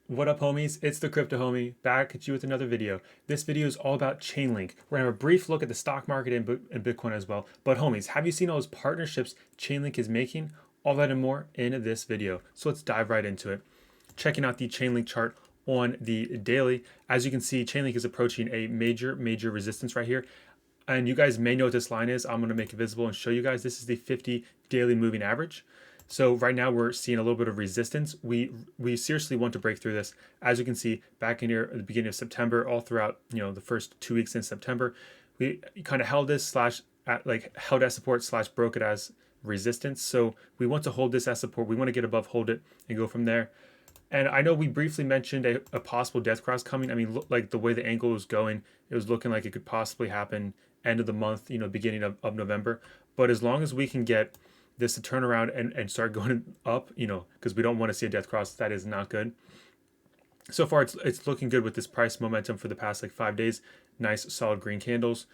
What up, homies? It's the Crypto Homie back at you with another video. This video is all about Chainlink. We're gonna have a brief look at the stock market and Bitcoin as well. But homies, have you seen all those partnerships Chainlink is making? All that and more in this video. So let's dive right into it. Checking out the Chainlink chart on the daily. As you can see, Chainlink is approaching a major resistance right here. And you guys may know what this line is. I'm gonna make it visible and show you guys. This is the 50 daily moving average. So right now we're seeing a little bit of resistance. We seriously want to break through this. As you can see, back in here at the beginning of September, all throughout the first 2 weeks in September, we kind of held this held as support slash broke it as resistance. So we want to hold this as support. We want to get above, hold it, and go from there. And I know we briefly mentioned a possible death cross coming. I mean, like the way the angle was going, it was looking like it could possibly happen end of the month, beginning of November. But as long as we can get this to turn around and start going up, because we don't want to see a death cross. That is not good. So far, it's looking good with this price momentum for the past like 5 days. Nice solid green candles.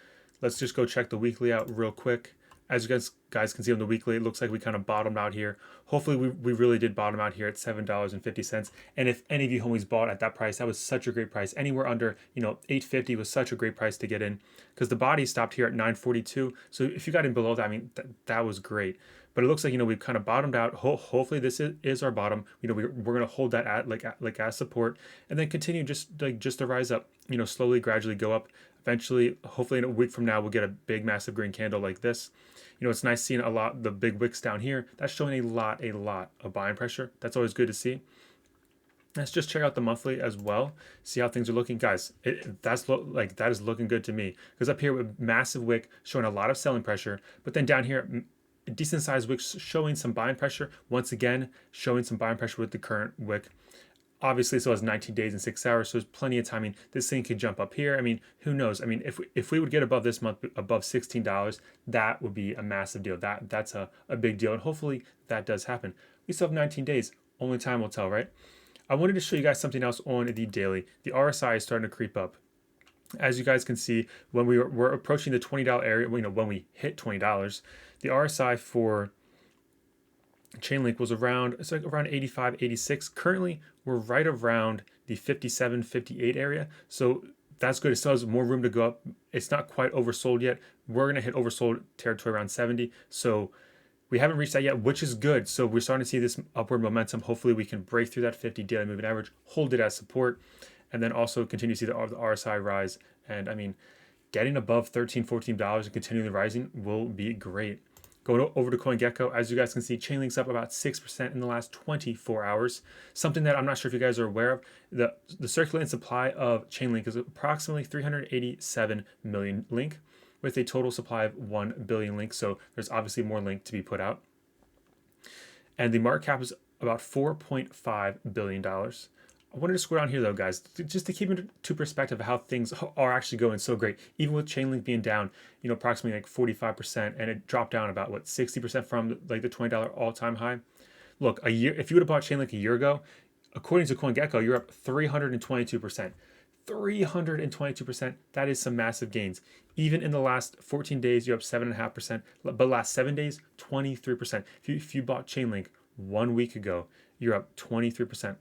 Let's just go check the weekly out real quick. As you guys can see on the weekly, it looks like we kind of bottomed out here. Hopefully, we really did bottom out here at $7.50. And if any of you homies bought at that price, that was such a great price. Anywhere under $8.50 was such a great price to get in, because the body stopped here at $9.42. So if you got in below that, I mean that was great. But it looks like we've kind of bottomed out. Hopefully this is our bottom. We're gonna hold that at as support, and then continue just to rise up. Slowly, gradually go up. Eventually, hopefully in a week from now, we'll get a big, massive green candle like this. It's nice seeing the big wicks down here. That's showing a lot of buying pressure. That's always good to see. Let's just check out the monthly as well. See how things are looking, guys. That is looking good to me. Because up here with massive wick showing a lot of selling pressure, but then down here, decent sized wick showing some buying pressure. Once again, showing some buying pressure with the current wick. Obviously, it still has 19 days and 6 hours, so there's plenty of timing. This thing could jump up here. I mean, who knows? I mean, if we would get above this month, above $16, that would be a massive deal. That's a big deal, and hopefully that does happen. We still have 19 days. Only time will tell, right? I wanted to show you guys something else on the daily. The RSI is starting to creep up. As you guys can see, when we're approaching the $20 area, when we hit $20, the RSI for Chainlink was around 85, 86. Currently, we're right around the 57, 58 area. So that's good. It still has more room to go up. It's not quite oversold yet. We're going to hit oversold territory around 70. So we haven't reached that yet, which is good. So we're starting to see this upward momentum. Hopefully we can break through that 50 daily moving average, hold it as support, and then also continue to see the RSI rise. And I mean, getting above $13, $14 and continually rising will be great. Going over to CoinGecko, as you guys can see, Chainlink's up about 6% in the last 24 hours. Something that I'm not sure if you guys are aware of, the circulating supply of Chainlink is approximately 387 million link, with a total supply of 1 billion links. So there's obviously more link to be put out. And the market cap is about $4.5 billion. I wanted to scroll down here though, guys, just to keep into perspective of how things are actually going so great. Even with Chainlink being down, approximately like 45%, and it dropped down about 60% from like the $20 all-time high. Look, if you would have bought Chainlink a year ago, according to CoinGecko, you're up 322%. 322%. That is some massive gains. Even in the last 14 days, you're up 7.5%. But last 7 days, 23%. If you bought Chainlink 1 week ago, you're up 23%.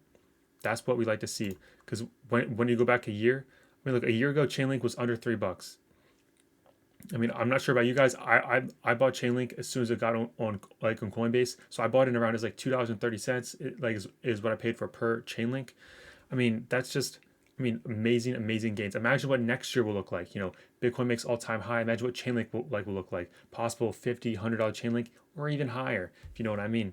That's what we like to see, because when you go back a year, I mean, look, a year ago Chainlink was under $3. I mean, I'm not sure about you guys. I bought Chainlink as soon as it got on Coinbase, so I bought it around like $2.30. Is what I paid for per Chainlink. I mean, that's just amazing gains. Imagine what next year will look like. Bitcoin makes all-time high. Imagine what Chainlink will look like. Possible $50, $100 Chainlink, or even higher, if you know what I mean.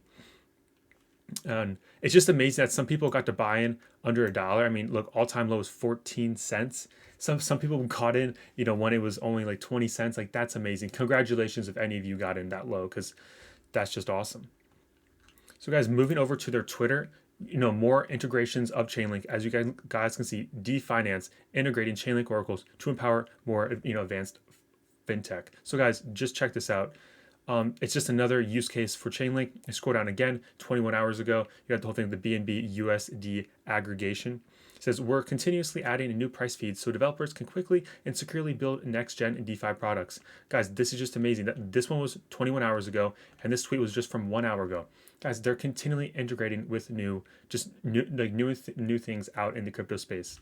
And it's just amazing that some people got to buy in under $1. I mean, look, all-time low is 14 cents. Some people got in, when it was only like 20 cents. Like, that's amazing. Congratulations if any of you got in that low, because that's just awesome. So guys, moving over to their Twitter, more integrations of Chainlink. As you guys can see, DFinance integrating Chainlink oracles to empower more advanced fintech. So guys, just check this out. It's just another use case for Chainlink. I scroll down again, 21 hours ago, you got the whole thing, the BNB USD aggregation. It says, we're continuously adding a new price feed so developers can quickly and securely build next-gen and DeFi products. Guys, this is just amazing. This one was 21 hours ago, and this tweet was just from 1 hour ago. Guys, they're continually integrating with new things out in the crypto space.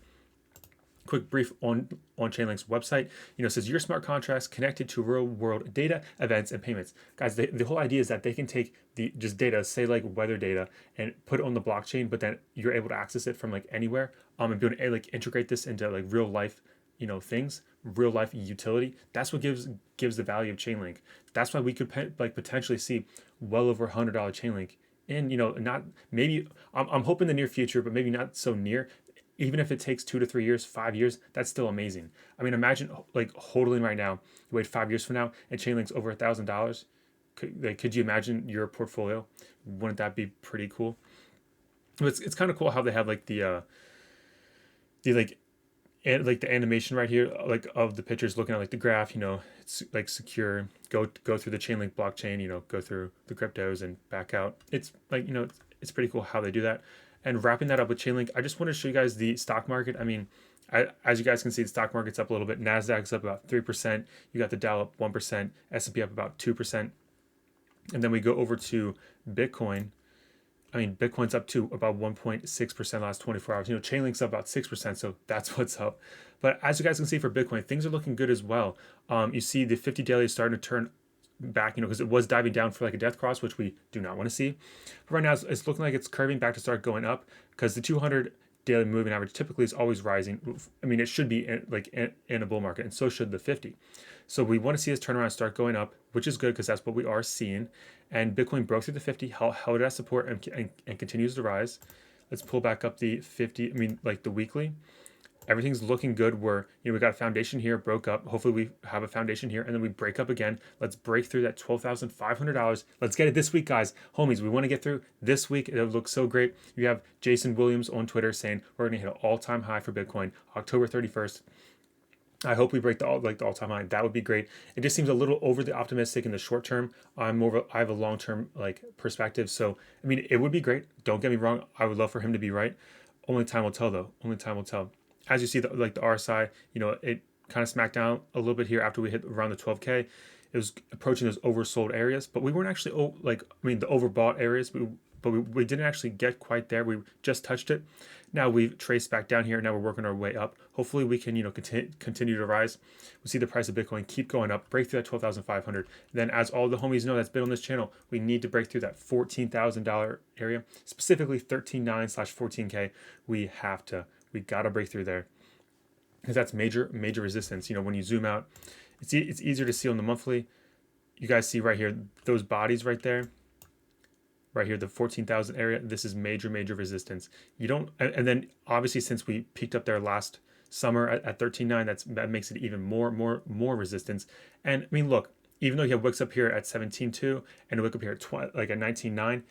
Quick brief on Chainlink's website. It says your smart contracts connected to real world data, events, and payments. Guys, the whole idea is that they can take the just data, say like weather data, and put it on the blockchain, but then you're able to access it from like anywhere. And be able to like integrate this into like real life, things, real life utility. That's what gives the value of Chainlink. That's why we could potentially see well over $100 Chainlink. And not maybe I'm hoping the near future, but maybe not so near. Even if it takes 2 to 3 years, 5 years, that's still amazing. I mean, imagine like hodling right now. You wait 5 years from now, and Chainlink's over $1,000. Could you imagine your portfolio? Wouldn't that be pretty cool? It's kind of cool how they have like the the animation right here, like of the pictures looking at like the graph. It's like secure. Go through the Chainlink blockchain. Go through the cryptos and back out. It's like it's pretty cool how they do that. And wrapping that up with Chainlink, I just want to show you guys the stock market. I mean, as you guys can see, the stock market's up a little bit. Nasdaq's up about 3%. You got the Dow up 1%. S&P up about 2%. And then we go over to Bitcoin. I mean, Bitcoin's up to about 1.6% last 24 hours. Chainlink's up about 6%, so that's what's up. But as you guys can see for Bitcoin, things are looking good as well. You see the 50 daily is starting to turn back, because it was diving down for like a death cross, which we do not want to see. But right now, it's looking like it's curving back to start going up, because the 200 daily moving average typically is always rising. I mean, it should be in a bull market, and so should the 50. So we want to see this turn around and start going up, which is good because that's what we are seeing. And Bitcoin broke through the 50, held that support, and continues to rise. Let's pull back up the 50. I mean, like the weekly. Everything's looking good. We got a foundation here, broke up. Hopefully we have a foundation here, and then we break up again. Let's break through that $12,500. Let's get it this week, guys. Homies, we want to get through this week. It looks so great. You have Jason Williams on Twitter saying we're going to hit an all-time high for Bitcoin, October 31st. I hope we break the all-time high. That would be great. It just seems a little overly optimistic in the short term. I have a long-term perspective. So, I mean, it would be great. Don't get me wrong. I would love for him to be right. Only time will tell, though. Only time will tell. As you see, the RSI, it kind of smacked down a little bit here after we hit around the 12K. It was approaching those oversold areas, but we weren't actually the overbought areas. But we didn't actually get quite there. We just touched it. Now we've traced back down here. Now we're working our way up. Hopefully we can continue to rise. We see the price of Bitcoin keep going up, break through that 12,500. Then, as all the homies know that's been on this channel, we need to break through that $14,000 area, specifically 13.9/14K. We got to break through there, because that's major resistance. When you zoom out, it's easier to see on the monthly. You guys see right here, those bodies right there. Right here, the 14,000 area, this is major resistance. And then obviously since we peaked up there last summer at 13.9, that makes it even more resistance. And I mean, look, even though you have wicks up here at 17.2 and a wick up here at at 19.9,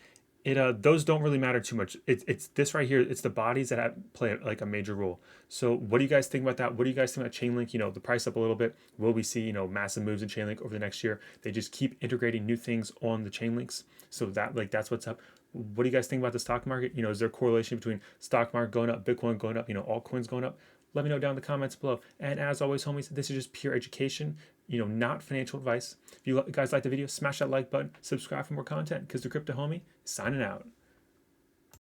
those don't really matter too much. It's this right here. It's the bodies that play like a major role. So what do you guys think about that? What do you guys think about Chainlink? The price up a little bit. Will we see massive moves in Chainlink over the next year? They just keep integrating new things on the Chainlinks. So that's what's up. What do you guys think about the stock market? Is there a correlation between stock market going up, Bitcoin going up, altcoins going up? Let me know down in the comments below. And as always, homies, this is just pure education, not financial advice. If you guys like the video, smash that like button, subscribe for more content, because the Crypto Homie is signing out.